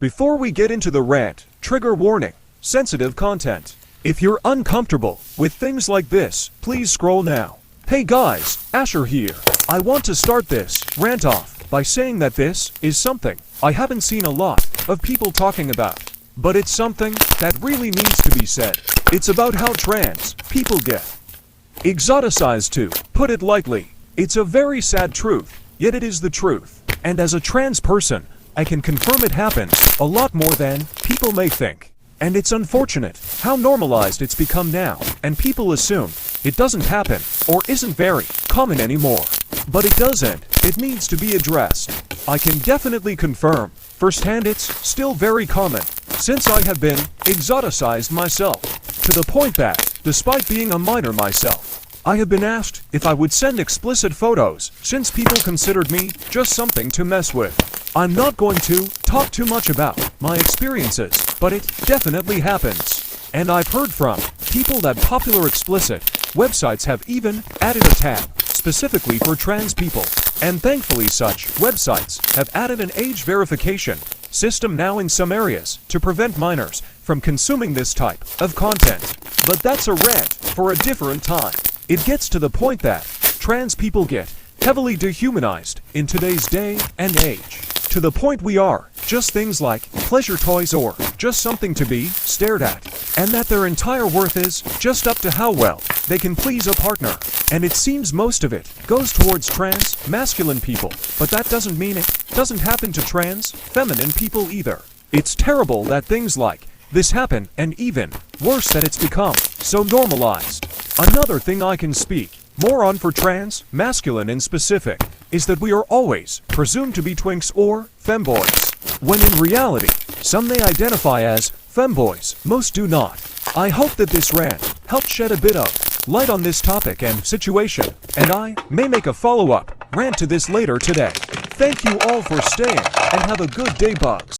Before we get into the rant, trigger warning, sensitive content. If you're uncomfortable with things like this, please scroll now. Hey guys, Asher here. I want to start this rant off by saying that this is something I haven't seen a lot of people talking about. But it's something that really needs to be said. It's about how trans people get exoticized, to put it lightly. It's a very sad truth, yet it is the truth. And as a trans person, I can confirm it happens a lot more than people may think. And it's unfortunate how normalized it's become now, and people assume it doesn't happen or isn't very common anymore. But it doesn't. It needs to be addressed. I can definitely confirm firsthand it's still very common, since I have been exoticized myself, to the point that, despite being a minor myself, I have been asked if I would send explicit photos, since people considered me just something to mess with. I'm not going to talk too much about my experiences, but it definitely happens. And I've heard from people that popular explicit websites have even added a tab specifically for trans people. And thankfully such websites have added an age verification system now in some areas to prevent minors from consuming this type of content. But that's a rant for a different time. It gets to the point that trans people get heavily dehumanized in today's day and age, to the point we are just things like pleasure toys or just something to be stared at, and that their entire worth is just up to how well they can please a partner. And it seems most of it goes towards trans masculine people, but that doesn't mean it doesn't happen to trans feminine people either. It's terrible that things like this happen, and even worse that it's become so normalized. Another thing I can speak more on for trans masculine in specific is that we are always presumed to be twinks or femboys, when in reality, some may identify as femboys, most do not. I hope that this rant helped shed a bit of light on this topic and situation, and I may make a follow-up rant to this later today. Thank you all for staying, and have a good day, bugs.